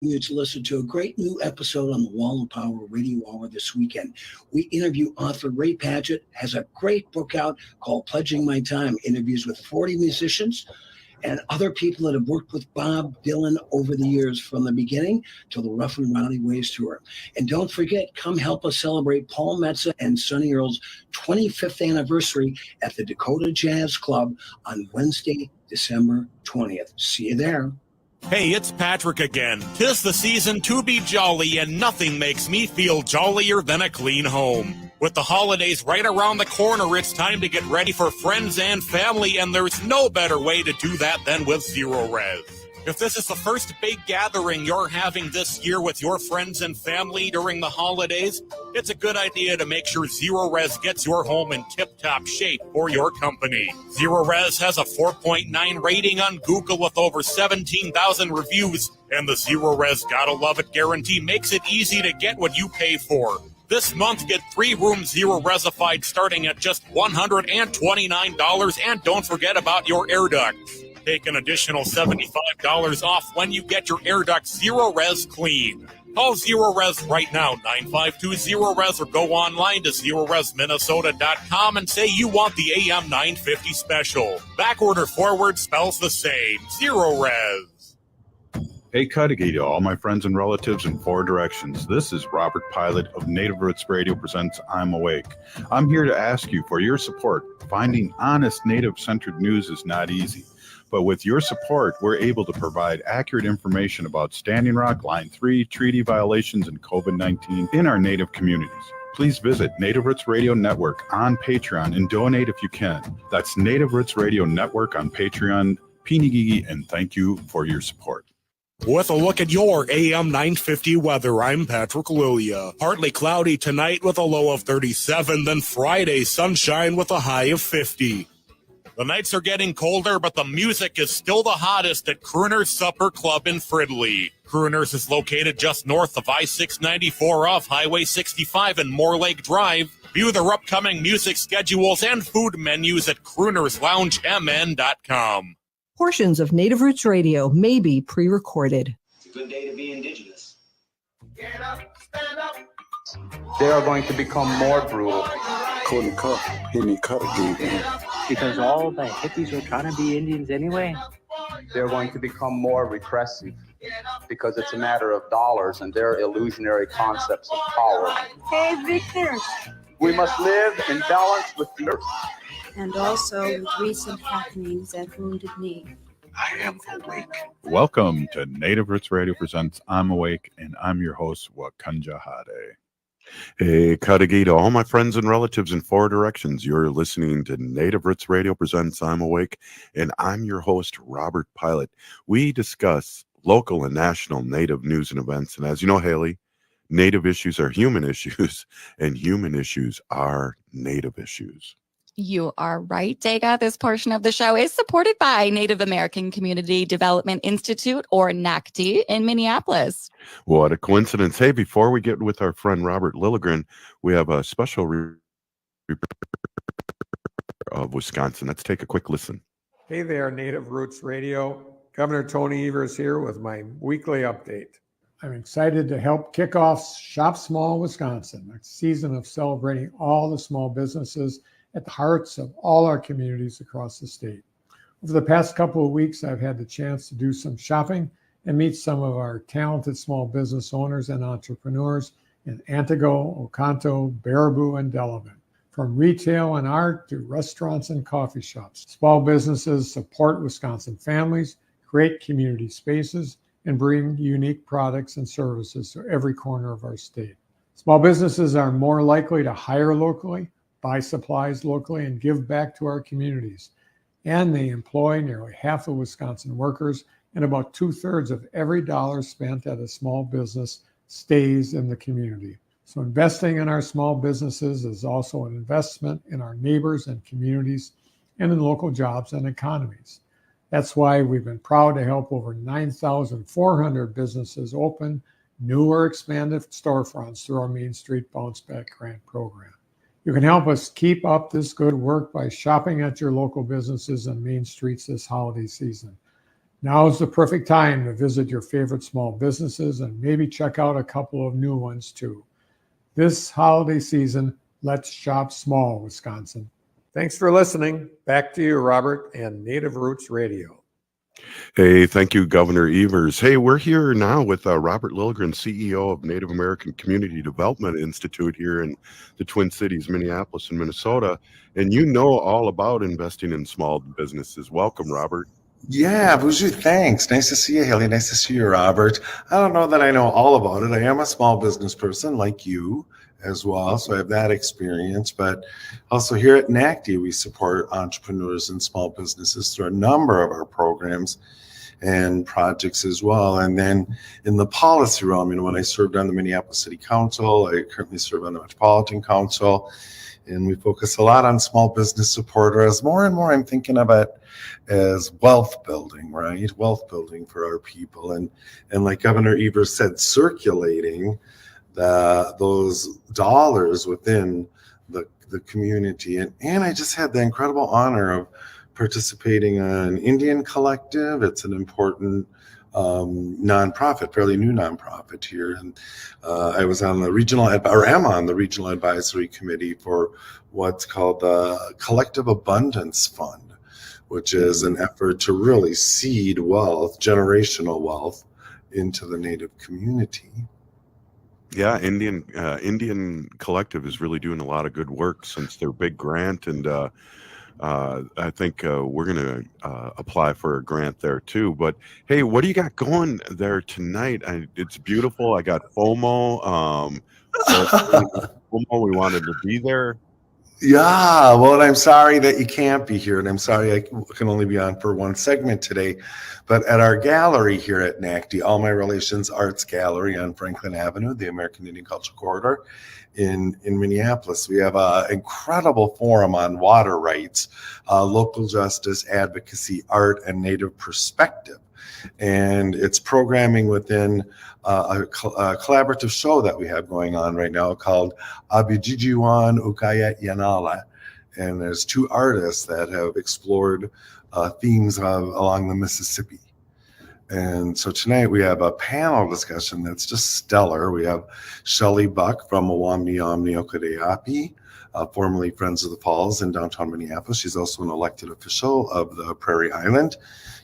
You to listen to a great new episode on the Wall of Power Radio Hour this weekend. We interview author Ray Padgett, has a great book out called Pledging My Time, interviews with 40 musicians and other people that have worked with Bob Dylan over the years from the beginning to the Rough and Rowdy Ways tour. And don't forget, come help us celebrate Paul Metza and Sonny Earle's 25th anniversary at the Dakota Jazz Club on Wednesday, December 20th. See you there. Hey, it's Patrick again. 'Tis the season to be jolly, and nothing makes me feel jollier than a clean home. With the holidays right around the corner, it's time to get ready for friends and family, and there's no better way to do that than with Zero Res. If this is the first big gathering you're having this year with your friends and family during the holidays, it's a good idea to make sure Zero Res gets your home in tip-top shape for your company. Zero Res has a 4.9 rating on Google with over 17,000 reviews, and the Zero Res Gotta Love It guarantee makes it easy to get what you pay for. This month, get 3 rooms Zero Resified starting at just $129, and don't forget about your air ducts. Take an additional $75 off when you get your air ducts Zero Res clean. Call Zero Res right now, 952-ZERO-RES, or go online to ZeroResMinnesota.com and say you want the AM 950 special. Backward or forward spells the same. Zero Res. Hey, Cudahy to all my friends and relatives in 4 directions. This is Robert Pilot of Native Roots Radio presents I'm Awake. I'm here to ask you for your support. Finding honest Native-centered news is not easy. But with your support, we're able to provide accurate information about Standing Rock, Line 3, treaty violations, and COVID-19 in our Native communities. Please visit Native Roots Radio Network on Patreon and donate if you can. That's Native Roots Radio Network on Patreon. Pinigigi, and thank you for your support. With a look at your AM 950 weather, I'm Patrick Lilia. Partly cloudy tonight with a low of 37, then Friday sunshine with a high of 50. The nights are getting colder, but the music is still the hottest at Crooner's Supper Club in Fridley. Crooner's is located just north of I-694 off Highway 65 and Moore Lake Drive. View their upcoming music schedules and food menus at croonersloungemn.com. Portions of Native Roots Radio may be pre-recorded. It's a good day to be indigenous. Get up, stand up. They are going to become more brutal. Because all the hippies were trying to be Indians anyway. They're going to become more repressive because it's a matter of dollars and their illusionary concepts of power. Hey, Victor. We must live in balance with the earth. And also with recent happenings at Wounded Knee. I am awake. Welcome to Native Roots Radio presents I'm Awake, and I'm your host, Wakanja Hade. Hey, Cudahy to all my friends and relatives in 4 directions. You're listening to Native Roots Radio presents I'm Awake, and I'm your host, Robert Pilot. We discuss local and national Native news and events, and as you know, Haley, Native issues are human issues, and human issues are Native issues. You are right, Dega. This portion of the show is supported by Native American Community Development Institute, or NACDI, in Minneapolis. What a coincidence. Hey, before we get with our friend Robert Lilligren, we have a special of Wisconsin. Let's take a quick listen. Hey there, Native Roots Radio. Governor Tony Evers here with my weekly update. I'm excited to help kick off Shop Small Wisconsin, a season of celebrating all the small businesses at the hearts of all our communities across the state. Over the past couple of weeks, I've had the chance to do some shopping and meet some of our talented small business owners and entrepreneurs in Antigo, Oconto, Baraboo, and Delavan. From retail and art to restaurants and coffee shops, small businesses support Wisconsin families, create community spaces, and bring unique products and services to every corner of our state. Small businesses are more likely to hire locally, buy supplies locally, and give back to our communities. And they employ nearly half of Wisconsin workers, and about 2/3 of every dollar spent at a small business stays in the community. So investing in our small businesses is also an investment in our neighbors and communities and in local jobs and economies. That's why we've been proud to help over 9,400 businesses open new or expanded storefronts through our Main Street Bounce Back Grant program. You can help us keep up this good work by shopping at your local businesses and main streets this holiday season. Now is the perfect time to visit your favorite small businesses and maybe check out a couple of new ones too. This holiday season, let's shop small, Wisconsin. Thanks for listening. Back to you, Robert, and Native Roots Radio. Hey, thank you, Governor Evers. Hey, we're here now with Robert Lilligren, CEO of Native American Community Development Institute here in the Twin Cities, Minneapolis and Minnesota. And you know all about investing in small businesses. Welcome, Robert. Yeah, Buju, thanks. Nice to see you, Haley. Nice to see you, Robert. I don't know that I know all about it. I am a small business person like you as well, so I have that experience. But also here at NACDI, we support entrepreneurs and small businesses through a number of our programs and projects as well. And then in the policy realm, when I served on the Minneapolis City Council, I currently serve on the Metropolitan Council, and we focus a lot on small business support, or as more and more I'm thinking of it as wealth building, right? Wealth building for our people. And like Governor Evers said, circulating those dollars within the community. And I just had the incredible honor of participating in an Indian collective. It's an important nonprofit, fairly new nonprofit here. And I was on the am on the regional advisory committee for what's called the Collective Abundance Fund, which is an effort to really seed wealth, generational wealth, into the Native community. Yeah, Indian Collective is really doing a lot of good work since their big grant, and I think we're going to apply for a grant there too. But hey, what do you got going there tonight? It's beautiful. I got FOMO. FOMO. We wanted to be there. Yeah, well, and I'm sorry that you can't be here, and I'm sorry I can only be on for one segment today. But at our gallery here at NACDI, All My Relations Arts Gallery on Franklin Avenue, the American Indian Cultural Corridor in Minneapolis, we have an incredible forum on water rights, local justice, advocacy, art, and Native perspective. And it's programming within a collaborative show that we have going on right now called Abijijiwan Ukayet Yanala. And there's two artists that have explored themes along the Mississippi. And so tonight we have a panel discussion that's just stellar. We have Shelley Buck from Owamni Omni Okadeapi, formerly Friends of the Falls in downtown Minneapolis. She's also an elected official of the Prairie Island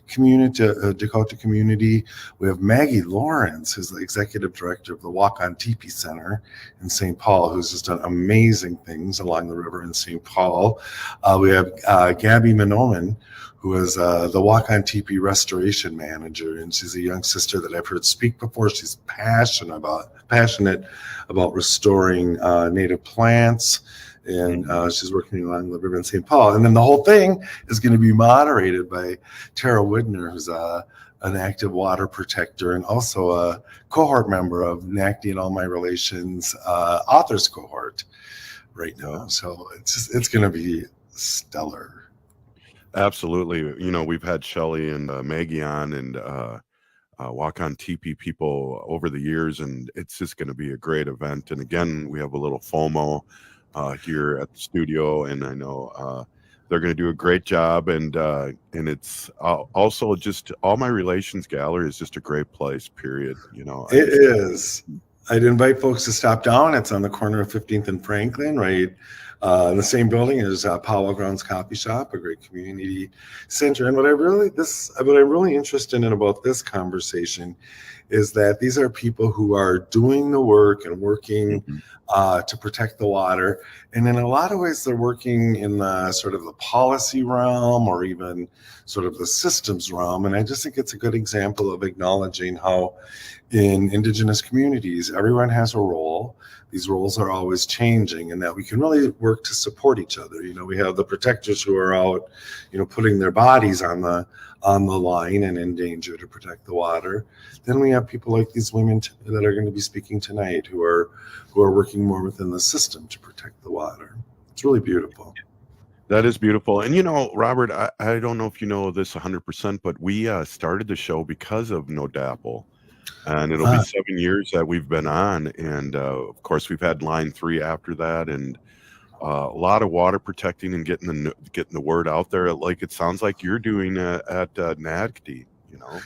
community, Dakota community. We have Maggie Lawrence, who's the executive director of the Walk on Teepee Center in St. Paul, who's just done amazing things along the river in St. Paul. We have Gabby Minoman, who is the Walk on Teepee restoration manager, and she's a young sister that I've heard speak before. She's passionate about restoring native plants, and she's working along the river in St. Paul. And then the whole thing is going to be moderated by Tara Widner, who's an active water protector and also a cohort member of NACDI and All My Relations authors cohort right now. So it's going to be stellar. Absolutely. We've had Shelley and Maggie on and Walk on Teepee people over the years, and it's just going to be a great event. And again, we have a little FOMO here at the studio, and I know they're going to do a great job. And it's also just All My Relations Gallery is just a great place, period. It is. I'd invite folks to stop down. It's on the corner of 15th and Franklin, right in the same building as Powell Grounds Coffee Shop, a great community center. And what I'm really interested in about this conversation is that these are people who are doing the work and working to protect the water. And in a lot of ways, they're working in the sort of the policy realm or even sort of the systems realm. And I just think it's a good example of acknowledging how in Indigenous communities, everyone has a role. These roles are always changing, and that we can really work to support each other. We have the protectors who are out, putting their bodies on the line and in danger to protect the water. Then we have people like these women that are going to be speaking tonight who are working more within the system to protect the water. It's really beautiful. That is beautiful. And Robert, I don't know if you know this 100%, but we started the show because of No Dapple. And it'll be 7 years that we've been on. And of course, we've had Line 3 after that, and a lot of water protecting and getting the word out there, like it sounds like you're doing at NACDI.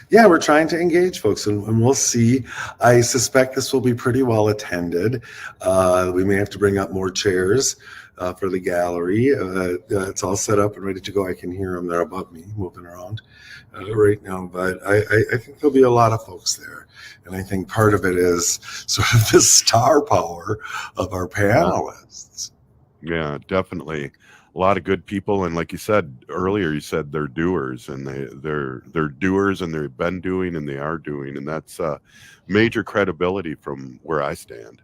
Yeah, we're trying to engage folks, and we'll see. I suspect this will be pretty well attended. We may have to bring up more chairs for the gallery. It's all set up and ready to go. I can hear them. They're above me moving around right now, but I think there'll be a lot of folks there. And I think part of it is sort of the star power of our panelists. Yeah, definitely. A lot of good people, and like you said earlier, you said they're doers, and they're doers, and they've been doing, and they are doing, and that's major credibility from where I stand.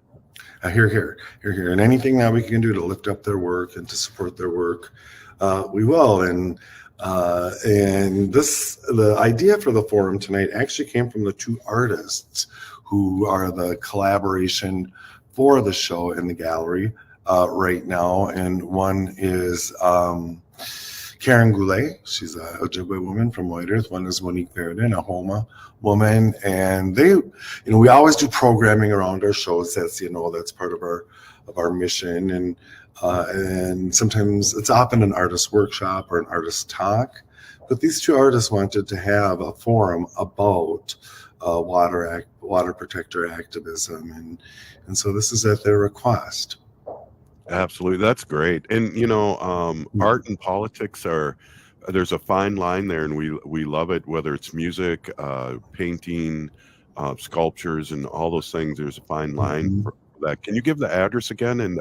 Here. And anything that we can do to lift up their work and to support their work, we will. And the idea for the forum tonight actually came from the two artists who are the collaboration for the show in the gallery right now. And one is Karen Goulet. She's a Ojibwe woman from White Earth. One is Monique Verdin, a Homa woman. And they, we always do programming around our shows. That's part of our mission. And sometimes it's often an artist workshop or an artist talk. But these two artists wanted to have a forum about water protector activism. And so this is at their request. Absolutely. That's great. And, art and politics there's a fine line there, and we love it, whether it's music, painting, sculptures, and all those things. There's a fine line for that. Can you give the address again and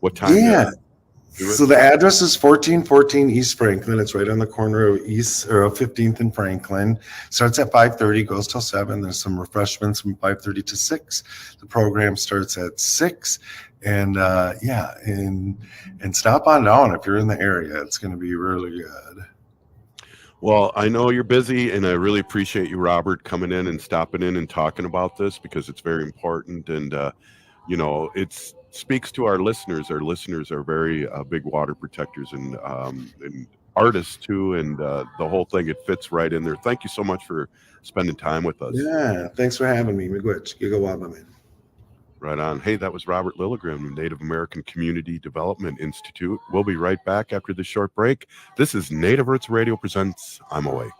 what time? Yeah. So the address is 1414 East Franklin. It's right on the corner of 15th and Franklin. Starts at 5:30, goes till 7. There's some refreshments from 5:30 to 6. The program starts at 6. And and stop on down if you're in the area. It's going to be really good. Well, I know you're busy, and I really appreciate you, Robert, coming in and stopping in and talking about this, because it's very important. And it speaks to our listeners. Our listeners are very big water protectors and artists too, and the whole thing, it fits right in there. Thank you so much for spending time with us. Yeah, thanks for having me. Miigwech. Right on. Hey, that was Robert Lilligren, Native American Community Development Institute. We'll be right back after this short break. This is Native Roots Radio presents I'm Awake.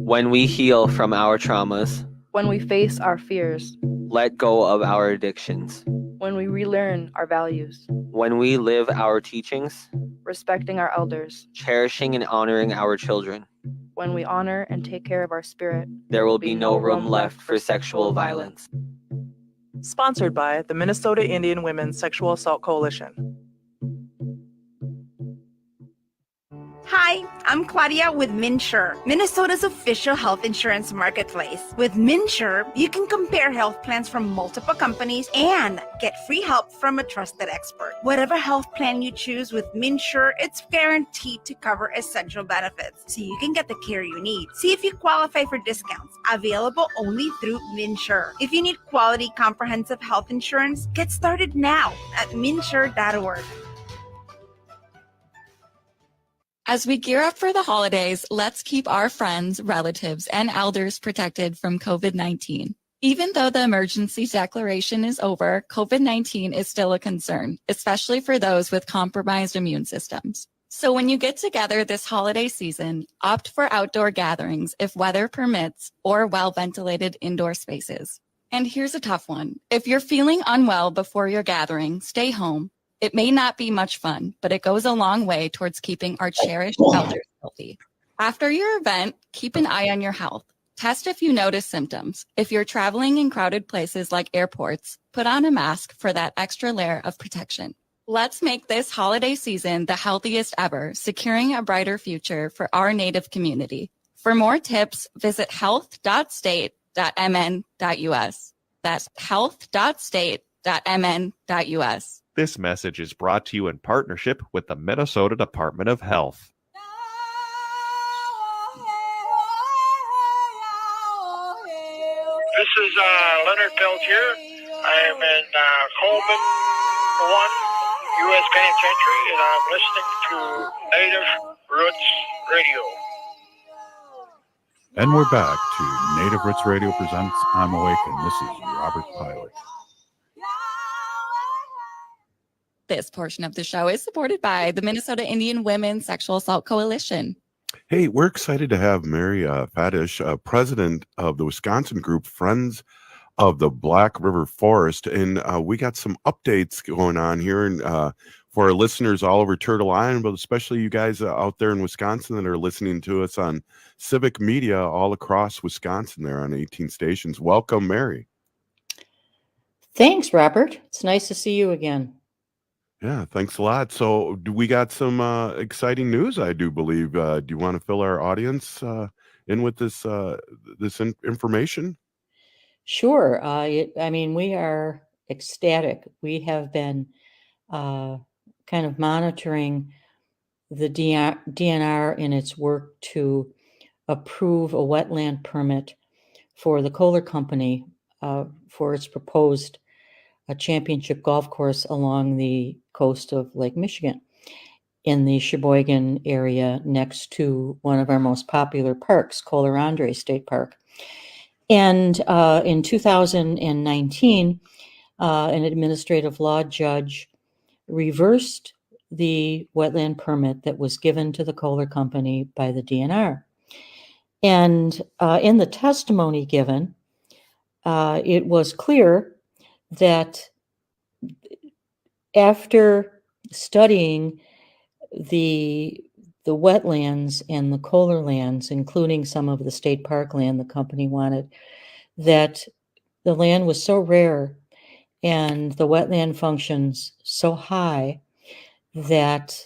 When we heal from our traumas, when we face our fears, let go of our addictions, when we relearn our values, when we live our teachings, respecting our elders, cherishing and honoring our children, when we honor and take care of our spirit, there will be no room left for sexual violence. Sponsored by the Minnesota Indian Women's Sexual Assault Coalition. Hi, I'm Claudia with MinSure, Minnesota's official health insurance marketplace. With MinSure, you can compare health plans from multiple companies and get free help from a trusted expert. Whatever health plan you choose with MinSure, it's guaranteed to cover essential benefits, so you can get the care you need. See if you qualify for discounts, available only through MinSure. If you need quality comprehensive health insurance, get started now at minsure.org. As we gear up for the holidays, let's keep our friends, relatives, and elders protected from COVID-19. Even though the emergency declaration is over, COVID-19 is still a concern, especially for those with compromised immune systems. So when you get together this holiday season, opt for outdoor gatherings if weather permits or well-ventilated indoor spaces. And here's a tough one. If you're feeling unwell before your gathering, stay home. It may not be much fun, but it goes a long way towards keeping our cherished elders healthy. After your event, keep an eye on your health. Test if you notice symptoms. If you're traveling in crowded places like airports, put on a mask for that extra layer of protection. Let's make this holiday season the healthiest ever, securing a brighter future for our Native community. For more tips, visit health.state.mn.us. That's health.state.mn.us. This message is brought to you in partnership with the Minnesota Department of Health. This is Leonard Peltier. I am in Coleman 1, U.S. Penitentiary, and I'm listening to Native Roots Radio. And we're back to Native Roots Radio presents I'm Awake, and this is Robert Pilot. This portion of the show is supported by the Minnesota Indian Women's Sexual Assault Coalition. Hey, we're excited to have Mary Faydash, president of the Wisconsin group Friends of the Black River Forest. And we got some updates going on here and for our listeners all over Turtle Island, but especially you guys out there in Wisconsin that are listening to us on civic media all across Wisconsin there on 18 stations. Welcome, Mary. Thanks, Robert. It's nice to see you again. Yeah, thanks a lot. So we got some exciting news, I do believe. Do you want to fill our audience in with this information? Sure. I mean, we are ecstatic. We have been kind of monitoring the DNR in its work to approve a wetland permit for the Kohler Company for its proposed championship golf course along the coast of Lake Michigan in the Sheboygan area next to one of our most popular parks, Kohler-Andrae State Park. And in 2019, an administrative law judge reversed the wetland permit that was given to the Kohler Company by the DNR. And in the testimony given, it was clear that after studying the wetlands and the Kohler lands, including some of the state park land the company wanted, that the land was so rare and the wetland functions so high that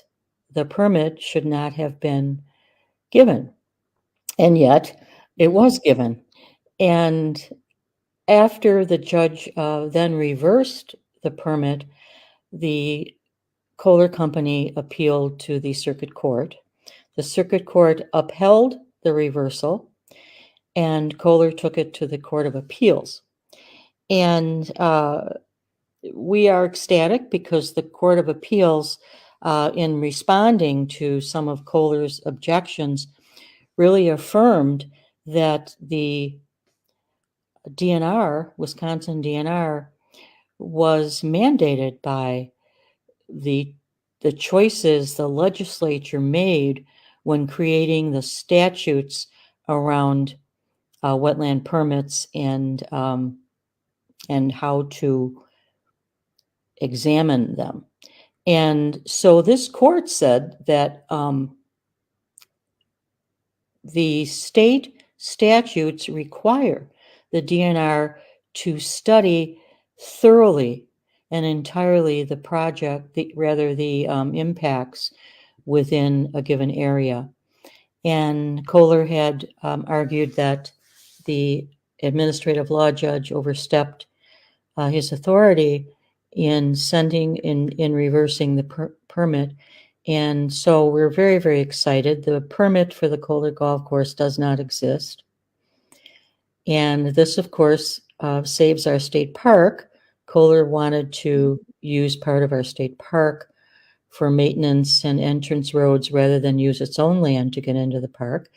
the permit should not have been given. And yet it was given. And after the judge then reversed the permit, the Kohler Company appealed to the circuit court. The circuit court upheld the reversal, and Kohler took it to the Court of Appeals. And we are ecstatic because the Court of Appeals, in responding to some of Kohler's objections, really affirmed that the DNR, Wisconsin DNR, was mandated by the choices the legislature made when creating the statutes around wetland permits and how to examine them. And so this court said that the state statutes require the DNR to study thoroughly and entirely the project, the impacts within a given area. And Kohler had argued that the administrative law judge overstepped his authority in reversing the permit. And so we're very, very excited. The permit for the Kohler Golf Course does not exist. And this, of course, saves our state park. Kohler wanted to use part of our state park for maintenance and entrance roads rather than use its own land to get into the park.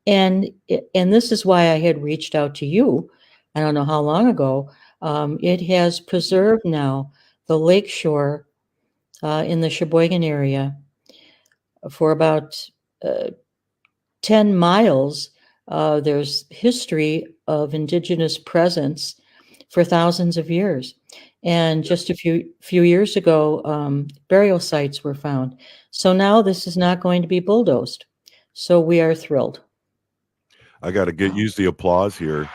And this is why I had reached out to you, I don't know how long ago. It has preserved now the lakeshore in the Sheboygan area for about 10 miles. There's history of indigenous presence for thousands of years. And just a few years ago, burial sites were found. So now this is not going to be bulldozed. So we are thrilled. I got to use the applause here.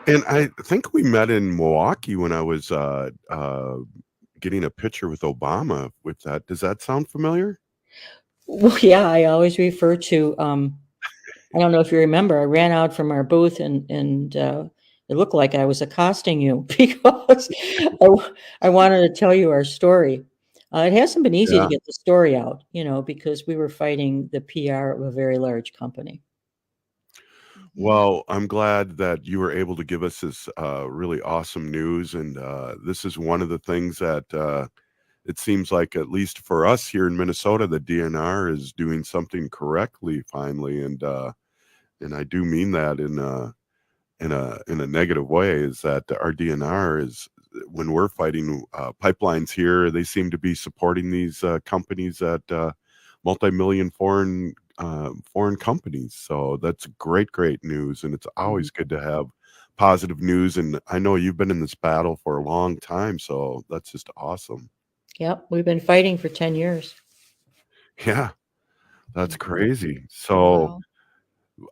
And I think we met in Milwaukee when I was getting a picture with Obama with that. Does that sound familiar? Well, yeah, I always refer to, I don't know if you remember, I ran out from our booth and it looked like I was accosting you because I wanted to tell you our story. It hasn't been easy to get the story out, because we were fighting the PR of a very large company. Well, I'm glad that you were able to give us this really awesome news. And this is one of the things that it seems like, at least for us here in Minnesota, the DNR is doing something correctly finally. And I do mean that in a negative way, is that our DNR is when we're fighting pipelines here, they seem to be supporting these companies at multi-million foreign companies. So that's great news, and it's always good to have positive news. And I know you've been in this battle for a long time, so that's just awesome. Yep, we've been fighting for 10 years. Yeah, that's crazy. So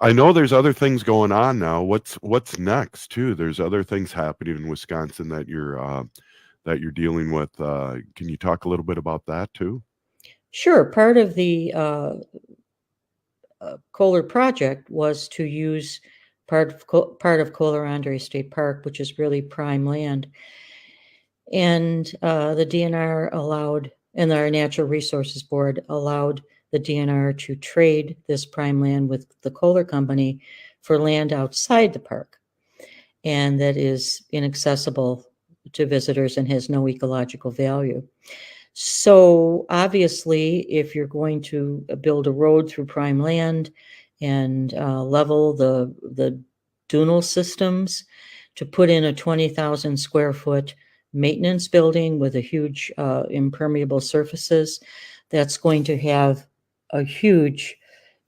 I know there's other things going on now. What's next too? There's other things happening in Wisconsin that you're dealing with. Can you talk a little bit about that too? Sure. Part of the Kohler project was to use part of Kohler-Andrae State Park, which is really prime land. And the DNR allowed, and our Natural Resources Board allowed the DNR to trade this prime land with the Kohler Company for land outside the park. And that is inaccessible to visitors and has no ecological value. So obviously, if you're going to build a road through prime land and level the dunal systems, to put in a 20,000 square foot maintenance building with a huge impermeable surfaces, that's going to have a huge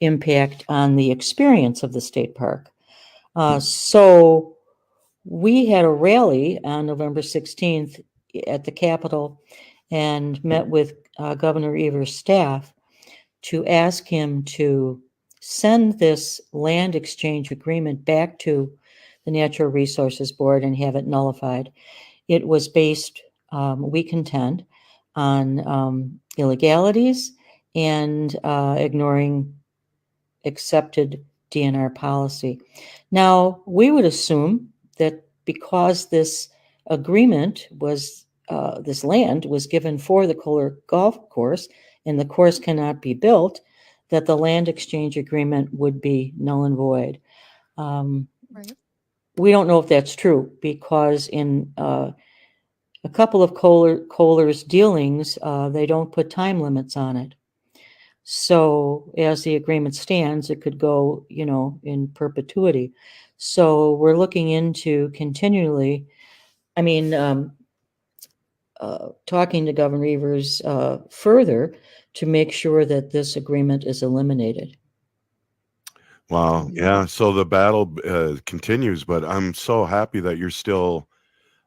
impact on the experience of the state park. So we had a rally on November 16th at the Capitol and met with Governor Evers' staff to ask him to send this land exchange agreement back to the Natural Resources Board and have it nullified. It was based, we contend, on illegalities and ignoring accepted DNR policy. Now, we would assume that because this agreement was this land was given for the Kohler Golf Course, and the course cannot be built, that the land exchange agreement would be null and void. Right. We don't know if that's true, because in a couple of Kohler's dealings, they don't put time limits on it. So as the agreement stands, it could go, in perpetuity. So we're looking into continually, talking to Governor Evers further to make sure that this agreement is eliminated. Wow. Yeah. So the battle continues, but I'm so happy that you're still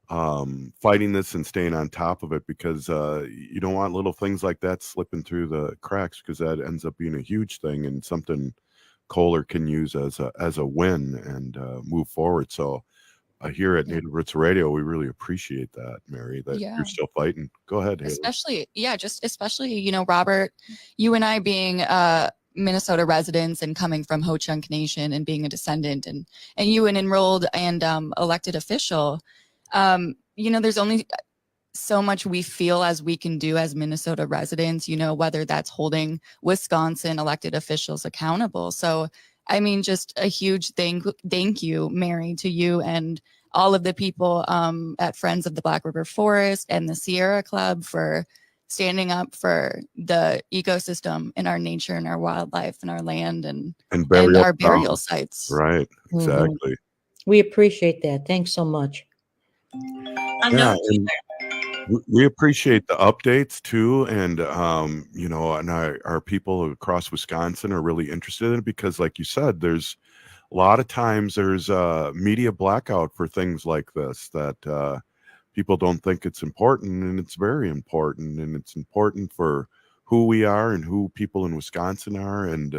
fighting this and staying on top of it, because you don't want little things like that slipping through the cracks, because that ends up being a huge thing and something Kohler can use as a win and move forward. So here at Native Roots Radio, we really appreciate that, Mary, that you're still fighting. Go ahead, Haley. Especially, Robert, you and I being Minnesota residents and coming from Ho-Chunk Nation and being a descendant, and you an enrolled and elected official, there's only so much we feel as we can do as Minnesota residents, whether that's holding Wisconsin elected officials accountable. So, just a huge thank you, Mary, to you and all of the people at Friends of the Black River Forest and the Sierra Club for standing up for the ecosystem in our nature and our wildlife and our land and our burial sites. Right, exactly. We appreciate that. Thanks so much. Yeah, and we appreciate the updates too, and and our people across Wisconsin are really interested in it, because like you said, there's a lot of times there's media blackout for things like this, that people don't think it's important, and it's very important, and it's important for who we are and who people in Wisconsin are. And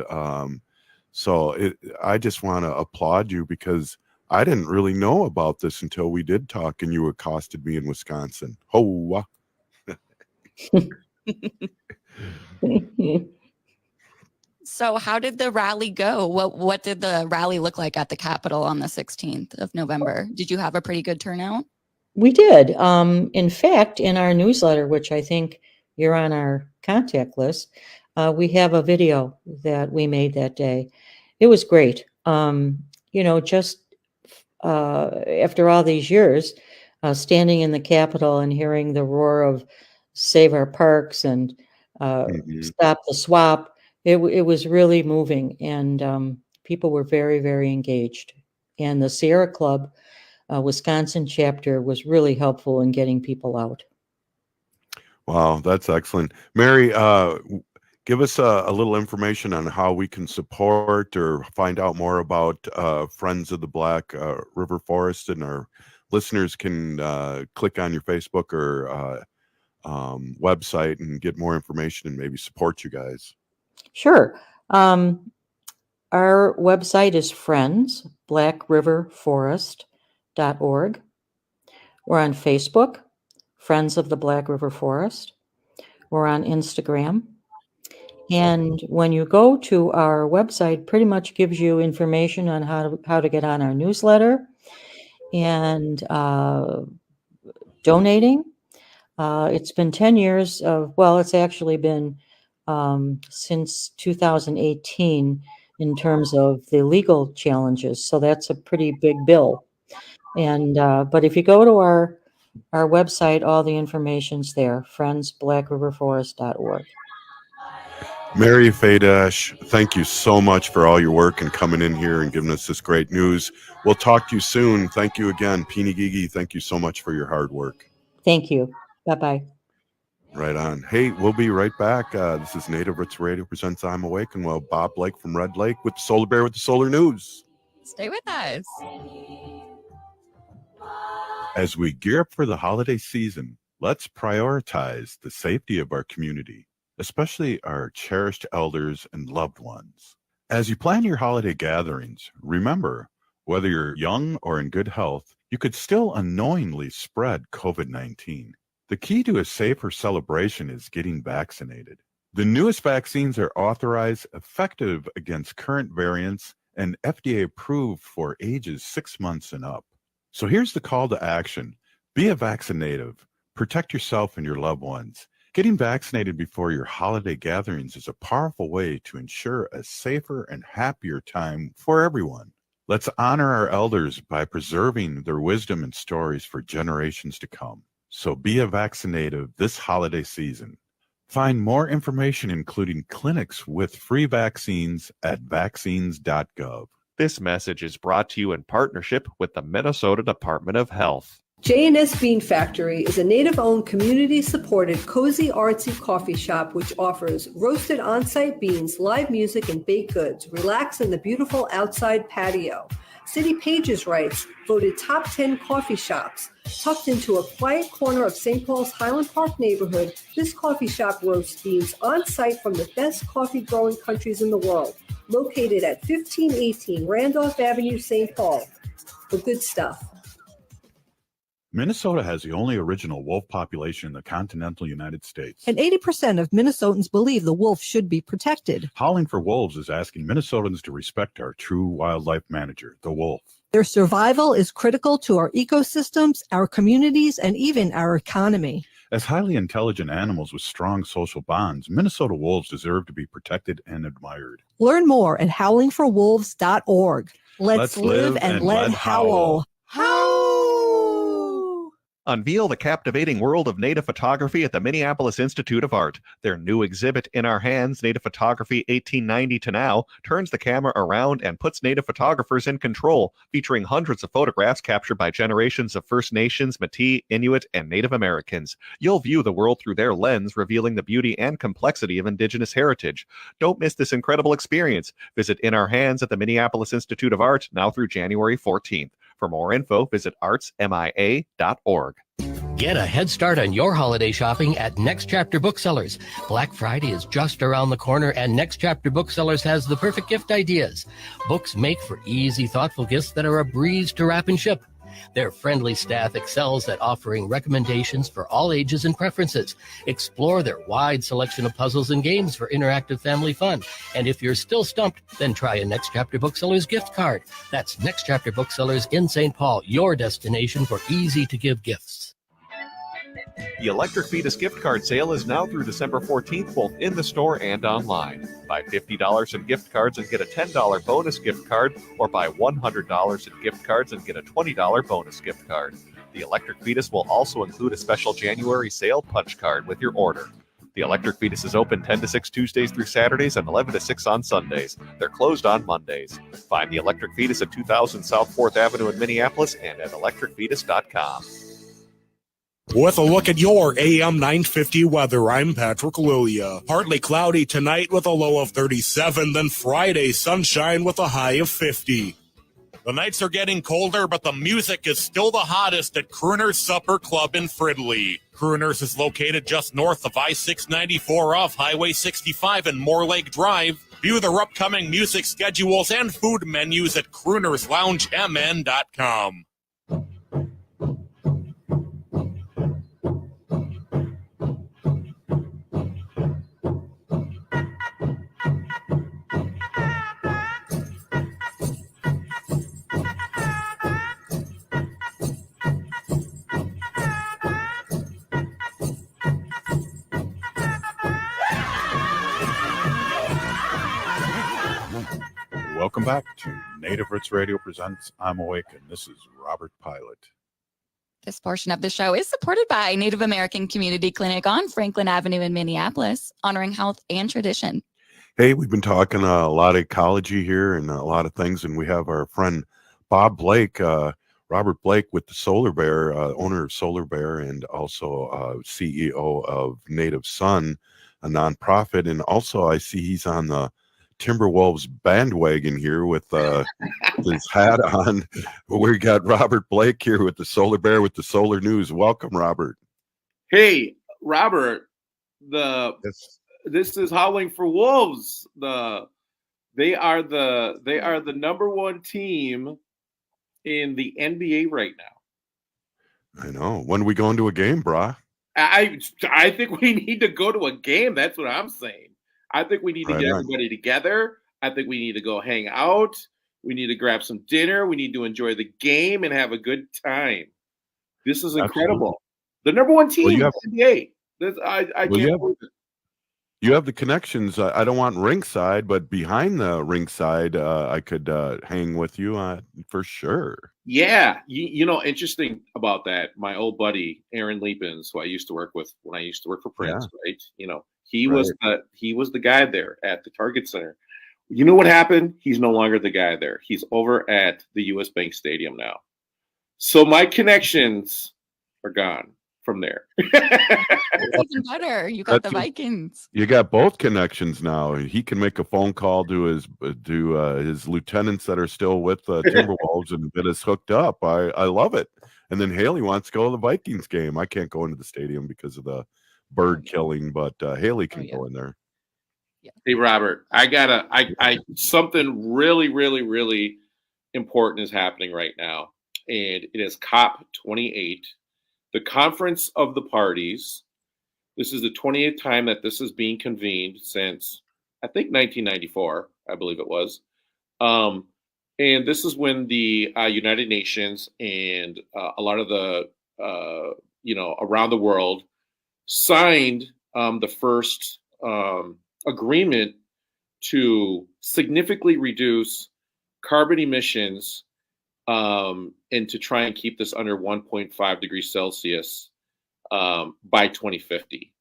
I just want to applaud you, because I didn't really know about this until we did talk and you accosted me in Wisconsin. Oh, So how did the rally go? What did the rally look like at the Capitol on the 16th of November? Did you have a pretty good turnout? We did. In fact, in our newsletter, which I think you're on our contact list, we have a video that we made that day. It was great. Just after all these years, standing in the Capitol and hearing the roar of "Save Our Parks" and "Stop the Swap," it was really moving, and people were very, very engaged. And the Sierra Club Wisconsin chapter was really helpful in getting people out. Wow, that's excellent. Mary, give us a little information on how we can support or find out more about Friends of the Black River Forest, and our listeners can click on your Facebook or website and get more information and maybe support you guys. Sure. Our website is friendsblackrriverforest.org. We're on Facebook, Friends of the Black River Forest. We're on Instagram. And when you go to our website, pretty much gives you information on how to get on our newsletter and donating. It's been 10 years it's actually been since 2018 in terms of the legal challenges. So that's a pretty big bill. And but if you go to our website, all the information's there, friendsblackrriverforest.org. Mary Faydash, thank you so much for all your work and coming in here and giving us this great news. We'll talk to you soon. Thank you again. Peony Gigi, thank you so much for your hard work. Thank you. Bye-bye. Right on. Hey, we'll be right back. This is Native Roots Radio presents I'm Awake, and Bob Blake from Red Lake with the Solar Bear with the Solar News. Stay with us. As we gear up for the holiday season, let's prioritize the safety of our community, especially our cherished elders and loved ones. As you plan your holiday gatherings, remember, whether you're young or in good health, you could still unknowingly spread COVID-19. The key to a safer celebration is getting vaccinated. The newest vaccines are authorized, effective against current variants, and FDA approved for ages 6 months and up. So here's the call to action. Be a vaccinative. Protect yourself and your loved ones. Getting vaccinated before your holiday gatherings is a powerful way to ensure a safer and happier time for everyone. Let's honor our elders by preserving their wisdom and stories for generations to come. So be a vaccinative this holiday season. Find more information, including clinics with free vaccines, at vaccines.gov. This message is brought to you in partnership with the Minnesota Department of Health. J&S Bean Factory is a native-owned, community-supported, cozy, artsy coffee shop which offers roasted on-site beans, live music, and baked goods. Relax in the beautiful outside patio. City Pages writes, voted top 10 coffee shops. Tucked into a quiet corner of St. Paul's Highland Park neighborhood, this coffee shop roasts beans on-site from the best coffee-growing countries in the world. Located at 1518 Randolph Avenue, St. Paul. The good stuff. Minnesota has the only original wolf population in the continental United States. And 80% of Minnesotans believe the wolf should be protected. Howling for Wolves is asking Minnesotans to respect our true wildlife manager, the wolf. Their survival is critical to our ecosystems, our communities, and even our economy. As highly intelligent animals with strong social bonds, Minnesota wolves deserve to be protected and admired. Learn more at howlingforwolves.org. Let's live and let howl. Unveil the captivating world of native photography at the Minneapolis Institute of Art. Their new exhibit, In Our Hands, Native Photography 1890 to Now, turns the camera around and puts native photographers in control, featuring hundreds of photographs captured by generations of First Nations, Métis, Inuit, and Native Americans. You'll view the world through their lens, revealing the beauty and complexity of Indigenous heritage. Don't miss this incredible experience. Visit In Our Hands at the Minneapolis Institute of Art now through January 14th. For more info, visit artsmia.org. Get a head start on your holiday shopping at Next Chapter Booksellers. Black Friday is just around the corner, and Next Chapter Booksellers has the perfect gift ideas. Books make for easy, thoughtful gifts that are a breeze to wrap and ship. Their friendly staff excels at offering recommendations for all ages and preferences. Explore their wide selection of puzzles and games for interactive family fun. And if you're still stumped, then try a Next Chapter Booksellers gift card. That's Next Chapter Booksellers in St. Paul, your destination for easy-to-give gifts. The Electric Fetus gift card sale is now through December 14th, both in the store and online. Buy $50 in gift cards and get a $10 bonus gift card, or buy $100 in gift cards and get a $20 bonus gift card. The Electric Fetus will also include a special January sale punch card with your order. The Electric Fetus is open 10 to 6 Tuesdays through Saturdays and 11 to 6 on Sundays. They're closed on Mondays. Find the Electric Fetus at 2000 South 4th Avenue in Minneapolis and at electricfetus.com. With a look at your AM 950 weather, I'm Patrick Lilia. Partly cloudy tonight with a low of 37, then Friday sunshine with a high of 50. The nights are getting colder, but the music is still the hottest at Crooner's Supper Club in Fridley. Crooner's is located just north of I-694 off Highway 65 and Moore Lake Drive. View their upcoming music schedules and food menus at croonersloungemn.com. Welcome back to Native Roots Radio presents I'm Awake, and this is Robert Pilot. This portion of the show is supported by Native American Community Clinic on Franklin Avenue in Minneapolis, honoring health and tradition. Hey, we've been talking a lot of ecology here and a lot of things, and we have our friend Bob Blake, Robert Blake with the Solar Bear, owner of Solar Bear, and also CEO of Native Sun, a nonprofit. And also I see he's on the Timberwolves bandwagon here with his hat on. We got Robert Blake here with the Solar Bear with the Solar News. Welcome, Robert. Hey, Robert. This is Howling for Wolves. They are the number one team in the NBA right now. I know. When are we going to a game, brah? I think we need to go to a game. That's what I'm saying. I think we need to get everybody together. I think we need to go hang out. We need to grab some dinner. We need to enjoy the game and have a good time. This is incredible. Absolutely. The number one team in the NBA. I can't believe it. You have the connections. I don't want ringside, but behind the ringside, I could hang with you for sure. Yeah. You know, interesting about that. My old buddy, Aaron Leapins, who I used to work with when I used to work for Prince, right? You know, he was the guy there at the Target Center. You know what happened? He's no longer the guy there. He's over at the US Bank Stadium now. So my connections are gone from there. Even better. You got the Vikings. You got both connections now. He can make a phone call to his lieutenants that are still with Timberwolves and get us hooked up. I love it. And then Haley wants to go to the Vikings game. I can't go into the stadium because of the bird killing, but Haley can go in there. Yeah. Hey, Robert, I something really, really, really important is happening right now, and it is COP28, the Conference of the Parties. This is the 28th time that this is being convened since, I think, 1994, I believe it was. And this is when the United Nations and a lot of the, around the world signed the first agreement to significantly reduce carbon emissions and to try and keep this under 1.5 degrees Celsius by 2050.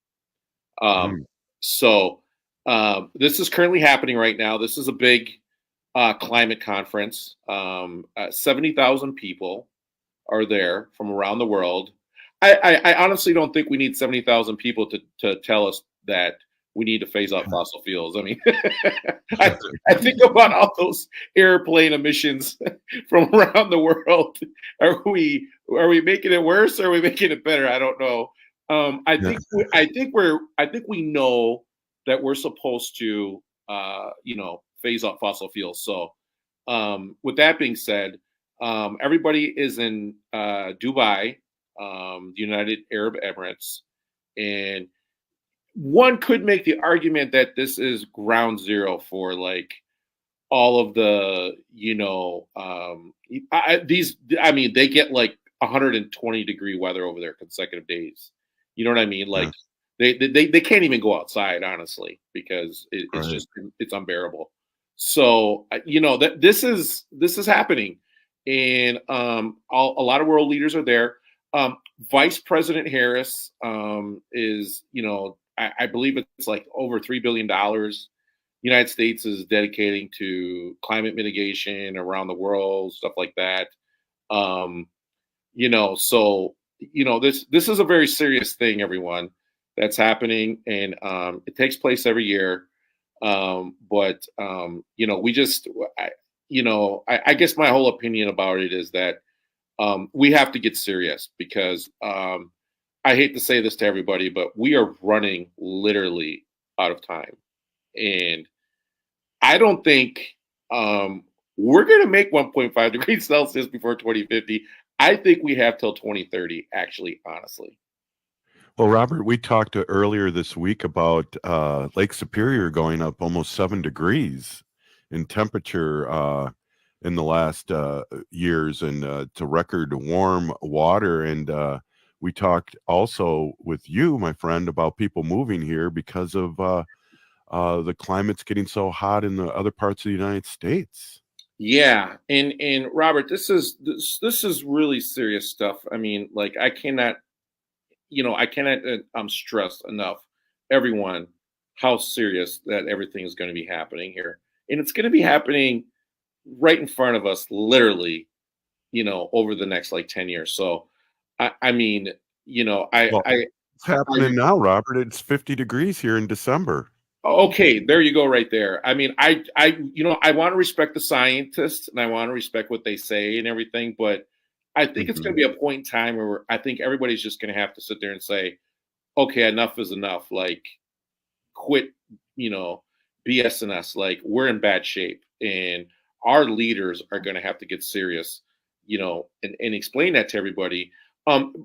So this is currently happening right now. This is a big climate conference. 70,000 people are there from around the world. I honestly don't think we need 70,000 people to tell us that we need to phase out fossil fuels. I mean, I think about all those airplane emissions from around the world. Are we making it worse? Or are we making it better? I don't know. I think we know that we're supposed to, phase out fossil fuels. So, with that being said, everybody is in Dubai, the United Arab Emirates, and one could make the argument that this is ground zero for like all of the, they get like 120 degree weather over there consecutive days. You know what I mean? Like they can't even go outside, honestly, because it's unbearable. So, that this is happening, and a lot of world leaders are there. Vice President Harris is, I believe it's like over $3 billion. United States is dedicating to climate mitigation around the world, stuff like that. So this is a very serious thing, everyone, that's happening, and it takes place every year. We just, I guess my whole opinion about it is that we have to get serious because I hate to say this to everybody, but we are running literally out of time. And I don't think we're going to make 1.5 degrees Celsius before 2050. I think we have till 2030, actually, honestly. Well, Robert, we talked earlier this week about Lake Superior going up almost 7 degrees in temperature in the last years, and to record warm water. And we talked also with you, my friend, about people moving here because of the climate's getting so hot in the other parts of the United States. Yeah, and Robert, this is really serious stuff. I mean, like I cannot stress enough, everyone, how serious that everything is going to be happening here, and it's going to be happening right in front of us, literally, over the next like 10 years. So, it's happening now, Robert. It's 50 degrees here in December. Okay, there you go, right there. I mean, I want to respect the scientists and I want to respect what they say and everything, but I think it's going to be a point in time where I think everybody's just going to have to sit there and say, okay, enough is enough. Like, quit, BSing us. Like, we're in bad shape, and our leaders are going to have to get serious, and explain that to everybody.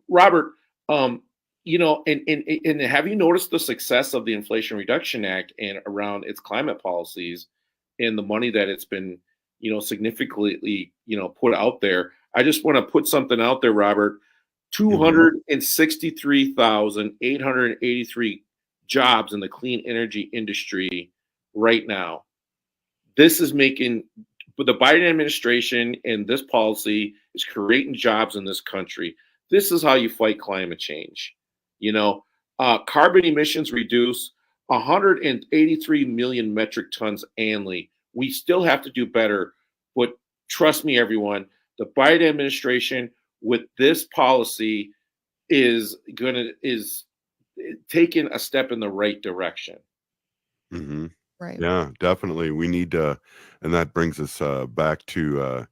Robert, and have you noticed the success of the Inflation Reduction Act and around its climate policies and the money that it's been, significantly, put out there? I just want to put something out there, Robert. 263,883 jobs in the clean energy industry right now. This is making the Biden administration, and this policy is creating jobs in this country. This is how you fight climate change. Carbon emissions reduce 183 million metric tons annually. We still have to do better, but trust me, everyone, the Biden administration with this policy is taking a step in the right direction. Mm-hmm. Right. Yeah, definitely. We need to, and that brings us back to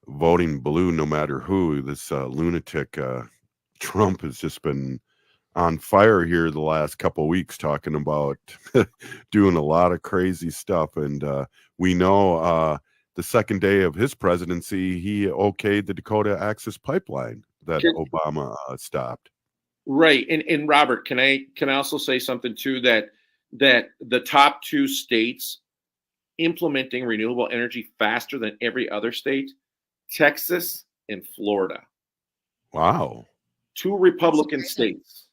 voting blue no matter who. This lunatic Trump has just been on fire here the last couple of weeks, talking about doing a lot of crazy stuff. And we know the second day of his presidency, he okayed the Dakota Access Pipeline that Obama stopped. Right. And Robert, can I also say something too, that the top two states implementing renewable energy faster than every other state, Texas and Florida. Wow. Two Republican states.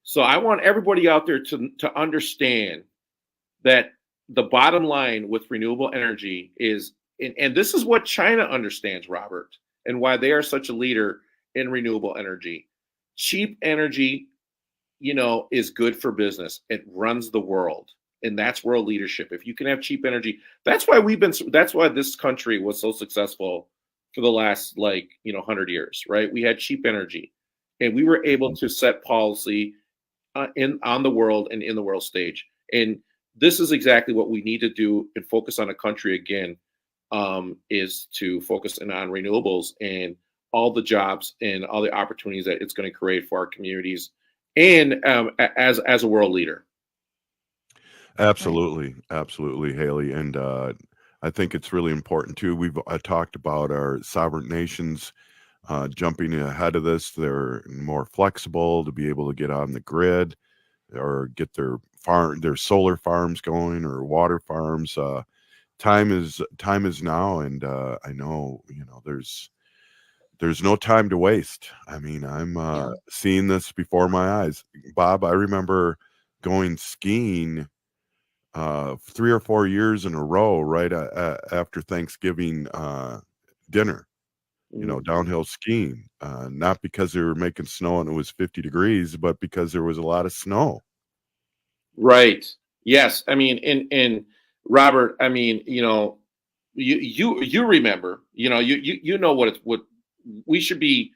So I want everybody out there to understand that the bottom line with renewable energy is, and this is what China understands, Robert, and why they are such a leader in renewable energy. Cheap energy, is good for business. It runs the world, and that's world leadership. If you can have cheap energy, that's why this country was so successful for the last 100 years, right? We had cheap energy, and we were able to set policy on the world and in the world stage. And this is exactly what we need to do and focus on a country again, is to focus on renewables and all the jobs and all the opportunities that it's going to create for our communities and as a world leader. Absolutely, Haley. And I think it's really important too. We've talked about our sovereign nations jumping ahead of this. They're more flexible to be able to get on the grid or get their solar farms going or water farms. Time is now, and I know there's no time to waste. I mean, I'm seeing this before my eyes. Bob, I remember going skiing 3 or 4 years in a row right after Thanksgiving dinner. downhill skiing, not because they were making snow and it was 50 degrees, but because there was a lot of snow. Right. Yes. I mean, and Robert, I mean, you remember, you know what we should be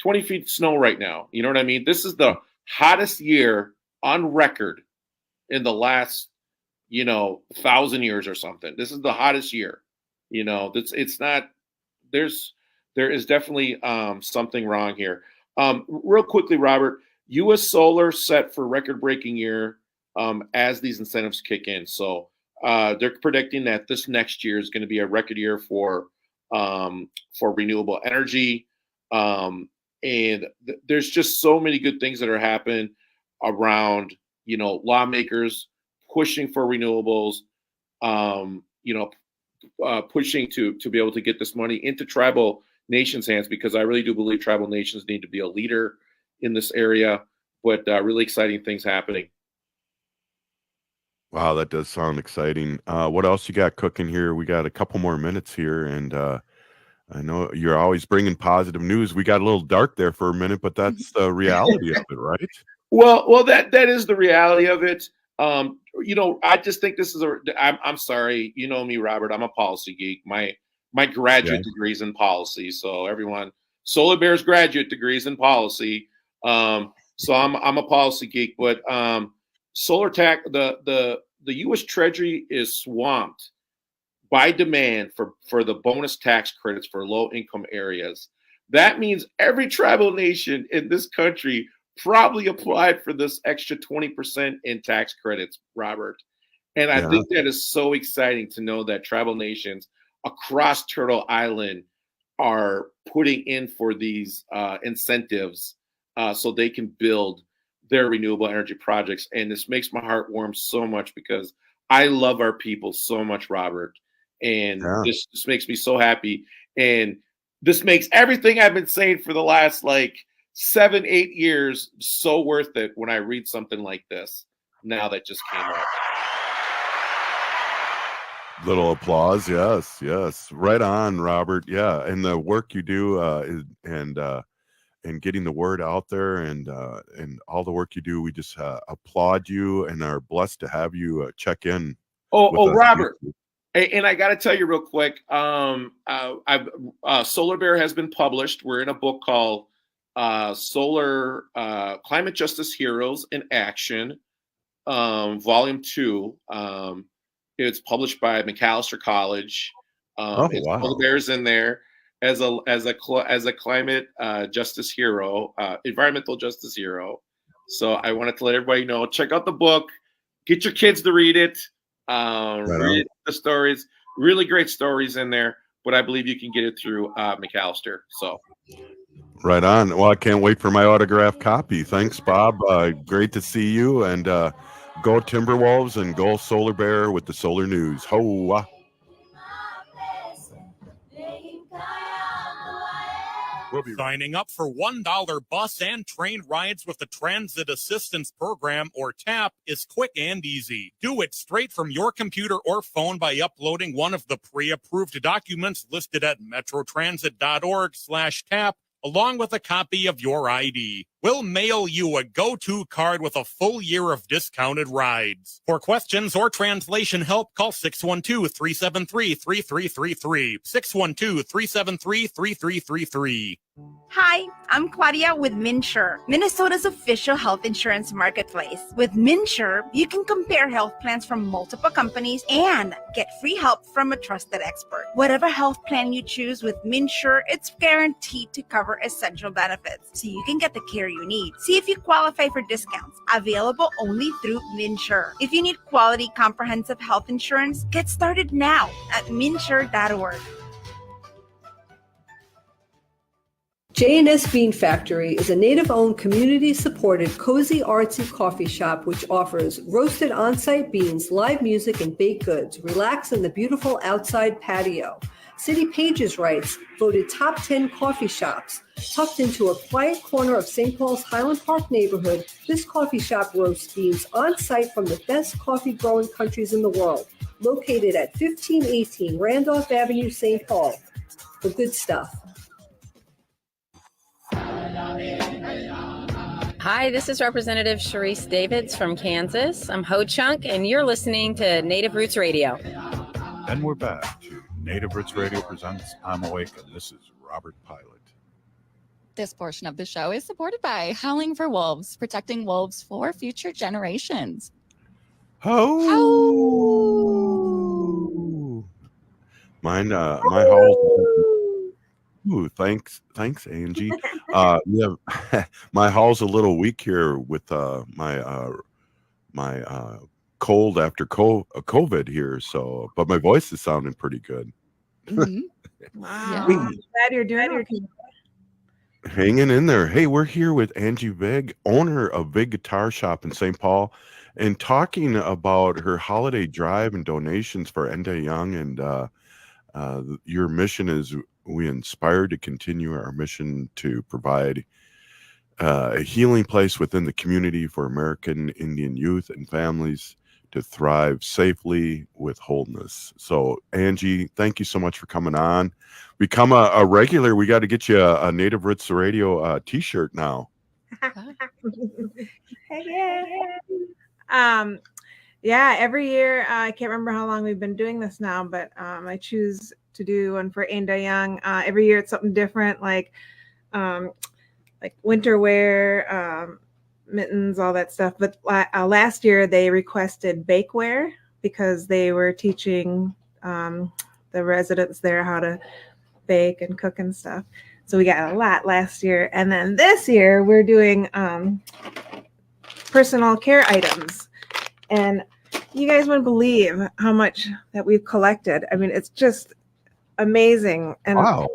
20 feet of snow right now. You know what I mean? This is the hottest year on record in the last, 1,000 years or something. This is the hottest year. It's not, there is definitely something wrong here. Real quickly, Robert, U.S. Solar set for record-breaking year as these incentives kick in. So they're predicting that this next year is going to be a record year for renewable energy. And there's just so many good things that are happening around, lawmakers pushing for renewables, pushing to be able to get this money into tribal nations' hands, because I really do believe tribal nations need to be a leader in this area. But really exciting things happening. Wow, that does sound exciting. What else you got cooking here? We got a couple more minutes here, and I know you're always bringing positive news. We got a little dark there for a minute, but that's the reality of it, right? Well, that is the reality of it. I just think this is I'm sorry, you know me, Robert. I'm a policy geek. My graduate degree is in policy. So everyone, Solar Bear's graduate degrees in policy. So I'm a policy geek, but solar tax, the U.S. Treasury is swamped by demand for the bonus tax credits for low income areas. That means every tribal nation in this country probably applied for this extra 20% in tax credits, Robert. And I think that is so exciting to know that tribal nations across Turtle Island are putting in for these incentives so they can build their renewable energy projects. And this makes my heart warm so much because I love our people so much, Robert. And this makes me so happy. And this makes everything I've been saying for the last 7-8 years so worth it when I read something like this now that just came out. Little applause. Yes. Right on, Robert. Yeah. And the work you do and getting the word out there and all the work you do, we just applaud you and are blessed to have you check in. Oh, Robert. And I got to tell you real quick, Solar Bear has been published. We're in a book called Solar Climate Justice Heroes in Action, Volume 2. It's published by McAllister College. Wow. Solar Bear's in there as a climate justice hero, environmental justice hero. So I wanted to let everybody know, check out the book, get your kids to read it. Read the stories, really great stories in there, but I believe you can get it through McAllister. So right on. Well, I can't wait for my autographed copy. Thanks, Bob. Great to see you, and go Timberwolves and go Solar Bear with the Solar News. Ho! We'll be signing up for $1 bus and train rides with the Transit Assistance Program, or TAP, is quick and easy. Do it straight from your computer or phone by uploading one of the pre-approved documents listed at metrotransit.org/TAP, along with a copy of your ID. We'll mail you a go-to card with a full year of discounted rides. For questions or translation help, call 612-373-3333. 612-373-3333. Hi, I'm Claudia with MinSure, Minnesota's official health insurance marketplace. With MinSure, you can compare health plans from multiple companies and get free help from a trusted expert. Whatever health plan you choose with MinSure, it's guaranteed to cover essential benefits, so you can get the care you need. See if you qualify for discounts, available only through MinSure. If you need quality, comprehensive health insurance, get started now at minsure.org. J&S Bean Factory is a native-owned, community-supported, cozy, artsy coffee shop which offers roasted on-site beans, live music, and baked goods. Relax in the beautiful outside patio. City Pages writes, voted top 10 coffee shops. Tucked into a quiet corner of St. Paul's Highland Park neighborhood, this coffee shop roasts beans on-site from the best coffee-growing countries in the world. Located at 1518 Randolph Avenue, St. Paul. The good stuff. Hi, this is Representative Sharice Davids from Kansas. I'm Ho Chunk, and you're listening to Native Roots Radio. And we're back to Native Roots Radio presents I'm Awake, and this is Robert Pilot. This portion of the show is supported by Howling for Wolves, protecting wolves for future generations. Oh, mine, my howl. Ooh, thanks, Angie. Yeah, my howl's a little weak here with my cold after COVID here. So, but my voice is sounding pretty good. Wow, Yeah. I'm glad you're doing okay. Hanging in there. Hey, we're here with Angie Vig, owner of Vig Guitar Shop in St. Paul, and talking about her holiday drive and donations for Enda Young. And your mission is we inspire to continue our mission to provide a healing place within the community for American Indian youth and families to thrive safely with wholeness. So, Angie, thank you so much for coming on. Become a regular. We got to get you a Native Roots Radio t-shirt now. Yeah, every year, I can't remember how long we've been doing this now, but I choose to do one for Enda Young. Every year it's something different, like winter wear, mittens, all that stuff. But last year they requested bakeware because they were teaching the residents there how to bake and cook and stuff. So we got a lot last year. And then this year we're doing personal care items. And you guys wouldn't believe how much that we've collected. I mean, it's just amazing. And wow.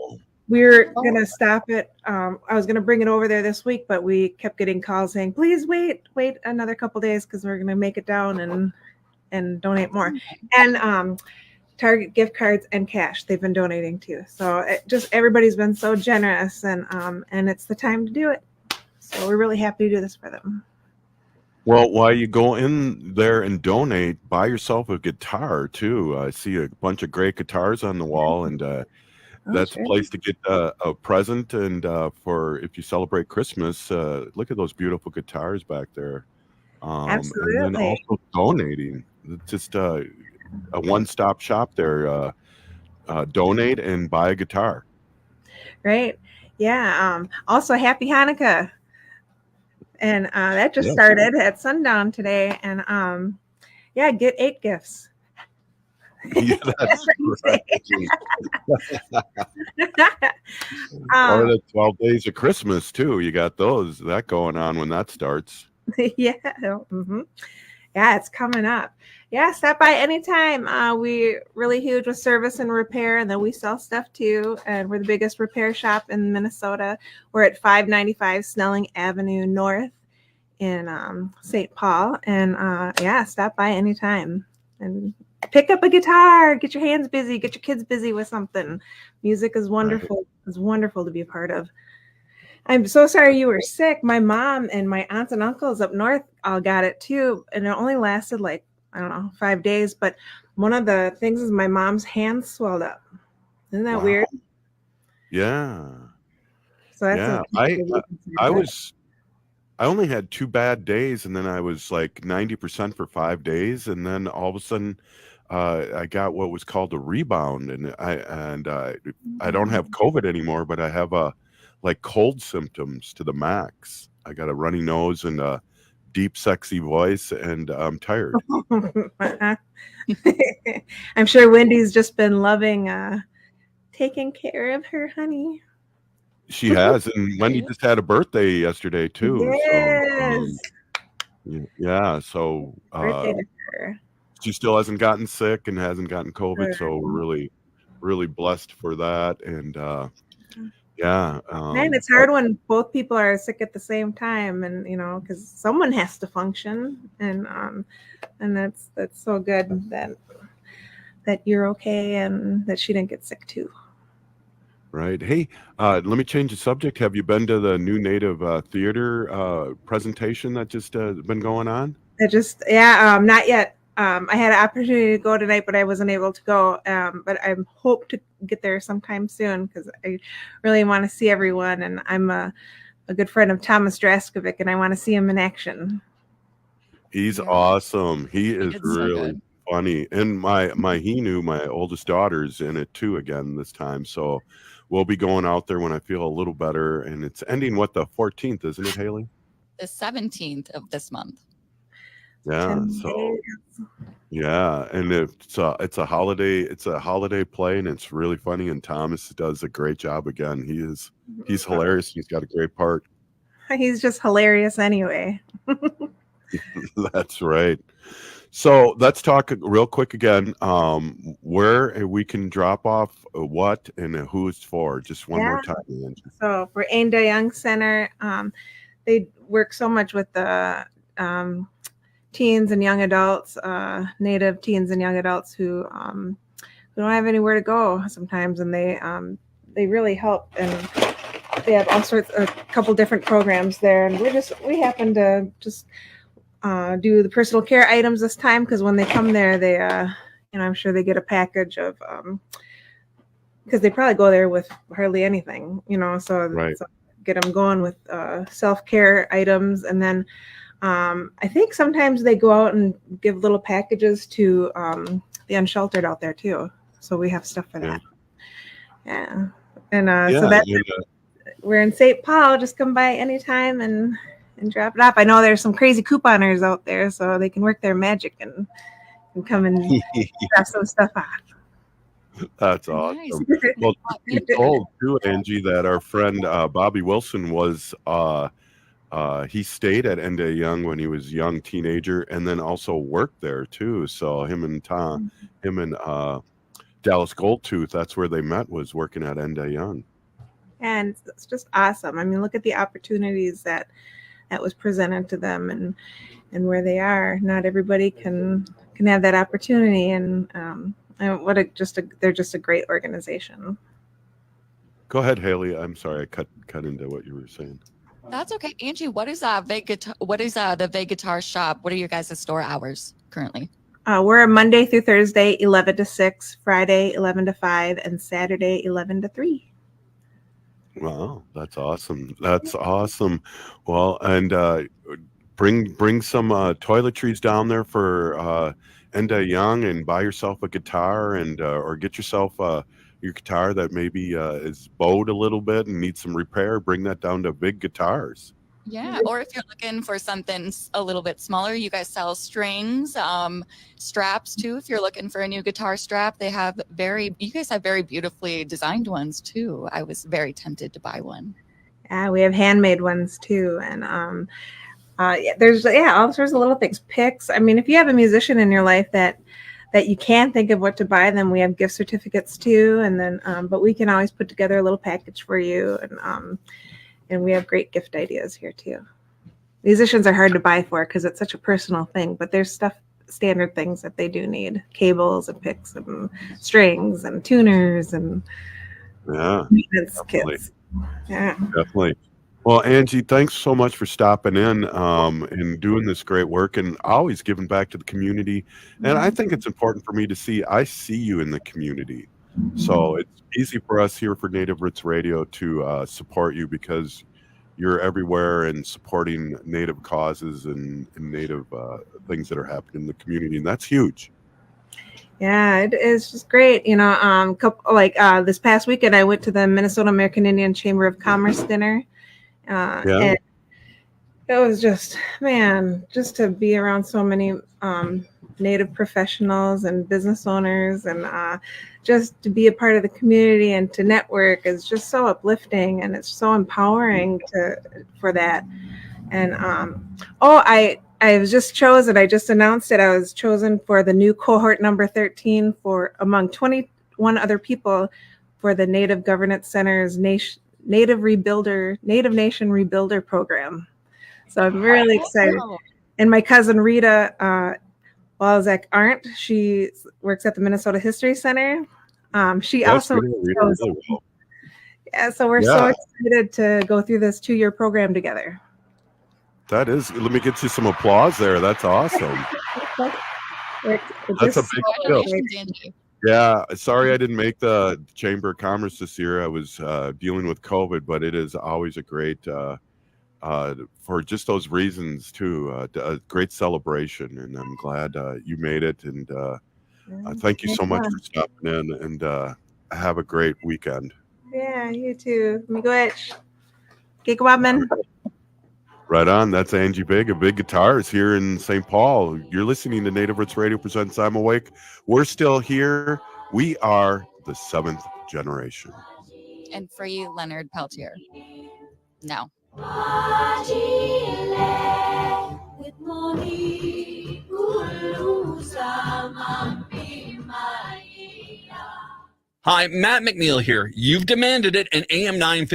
We're going to stop it. I was going to bring it over there this week, but we kept getting calls saying, please wait another couple days because we're going to make it down and donate more. And Target gift cards and cash they've been donating to. So everybody's been so generous, and it's the time to do it. So we're really happy to do this for them. Well, while you go in there and donate, buy yourself a guitar too. I see a bunch of great guitars on the wall, and that's a place to get a present. And for if you celebrate Christmas, look at those beautiful guitars back there. Absolutely. And then also donating. It's just a one-stop shop there. Donate and buy a guitar. Right. Yeah. Also, happy Hanukkah. And that just started at sundown today. And get 8 gifts. Yeah, that's right. Or the 12 days of Christmas too. You got that going on when that starts. Yeah. Mm-hmm. Yeah, it's coming up. Yeah, stop by anytime. We really huge with service and repair, and then we sell stuff too. And we're the biggest repair shop in Minnesota. We're at 595 Snelling Avenue North in St. Paul. And stop by anytime and pick up a guitar, get your hands busy, get your kids busy with something. Music is wonderful. Right. It's wonderful to be a part of. I'm so sorry you were sick. My mom and my aunts and uncles up north all got it too. And it only lasted 5 days. But one of the things is my mom's hands swelled up. Isn't that weird? Yeah. So that's I only had 2 bad days, and then I was like 90% for 5 days, and then all of a sudden I got what was called a rebound, and I don't have COVID anymore, but I have cold symptoms to the max. I got a runny nose and a deep, sexy voice, and I'm tired. I'm sure Wendy's just been loving taking care of her honey. She has, and Wendy just had a birthday yesterday too. Yes. So she still hasn't gotten sick and hasn't gotten COVID, so we're really, really blessed for that. And man, it's hard when both people are sick at the same time, and because someone has to function, and that's so good that you're okay and that she didn't get sick too. Right. Hey, let me change the subject. Have you been to the new Native theater presentation that just been going on? Not yet. I had an opportunity to go tonight, but I wasn't able to go. But I hope to get there sometime soon because I really want to see everyone. And I'm a a good friend of Thomas Draskovic, and I want to see him in action. He's awesome. He is It's so really good. funny. And my Hinu, my oldest daughter's in it too again this time. So we'll be going out there when I feel a little better. And it's ending the 14th, isn't it, Haley? The 17th of this month. Yeah. So yeah, and it's a holiday play, and it's really funny. And Thomas does a great job again. He's hilarious. He's got a great part. He's just hilarious anyway. That's right. So let's talk real quick again. Where we can drop off what and who it's for. Just one more time, Angie. So for Ainda Young Center, they work so much with the teens and young adults, Native teens and young adults who don't have anywhere to go sometimes, and they really help. And they have a couple different programs there, and we happen to just do the personal care items this time, because when they come there, they I'm sure they get a package of because they probably go there with hardly anything, so get them going with self-care items. And then I think sometimes they go out and give little packages to the unsheltered out there too, so we have stuff for that. And so that's we're in St. Paul. Just come by anytime and drop it off. I know there's some crazy couponers out there, so they can work their magic and come and drop some stuff off. That's awesome. Well, you told too, Angie, that our friend Bobby Wilson was he stayed at Ainda Young when he was a young teenager, and then also worked there too. So him and Dallas Goldtooth, that's where they met, was working at Ainda Young. And it's just awesome. I mean, look at the opportunities that was presented to them, and where they are. Not everybody can have that opportunity, and they're just a great organization. Go ahead, Haley. I'm sorry, I cut into what you were saying. That's okay. Angie, what is the Vega Guitar Shop? What are your guys' store hours currently? We're Monday through Thursday, 11 to 6, Friday, 11 to 5, and Saturday, 11 to 3. Wow, that's awesome. That's awesome. Well, and bring some toiletries down there for Ainda Young, and buy yourself a guitar, and or get yourself your guitar that maybe is bowed a little bit and needs some repair. Bring that down to Big Guitars. Yeah, or if you're looking for something a little bit smaller, you guys sell strings, straps too. If you're looking for a new guitar strap, you guys have very beautifully designed ones too. I was very tempted to buy one. Yeah, we have handmade ones too, and there's all sorts of little things. Picks. I mean, if you have a musician in your life that you can't think of what to buy, then we have gift certificates too, and then but we can always put together a little package for you, and we have great gift ideas here too. Musicians are hard to buy for because it's such a personal thing, but there's standard things that they do need: cables and picks and strings and tuners and maintenance kits. Yeah, definitely. Well, Angie, thanks so much for stopping in and doing this great work, and always giving back to the community. And I think it's important for me to I see you in the community. So it's easy for us here for Native Roots Radio to support you, because you're everywhere and supporting Native causes and Native things that are happening in the community, and that's huge. Yeah, it is just great. This past weekend, I went to the Minnesota American Indian Chamber of Commerce dinner. And it was just to be around so many Native professionals and business owners, and just to be a part of the community and to network is just so uplifting, and it's so empowering for that. And I was just chosen. I just announced it. I was chosen for the new cohort number 13 among 21 other people for the Native Governance Center's Native Nation Rebuilder program. So I'm really excited. And my cousin Rita Walzak Arndt, she works at the Minnesota History Center. She also chose. Yeah, so we're so excited to go through this 2-year program together. That is. Let me get you some applause there. That's awesome. That's a big deal. Yeah, sorry I didn't make the Chamber of Commerce this year. I was dealing with COVID, but it is always a great for just those reasons too. A great celebration, and I'm glad you made it. And thank you so much for stopping in, and have a great weekend. Yeah, you too. Miigwech. Gigwaman. Right on. That's Angie Big of Big Guitars here in St. Paul. You're listening to Native Roots Radio presents I'm Awake. We're still here. We are the 7th generation. And for you, Leonard Peltier. No. Hi, Matt McNeil here. You've demanded it, and AM 950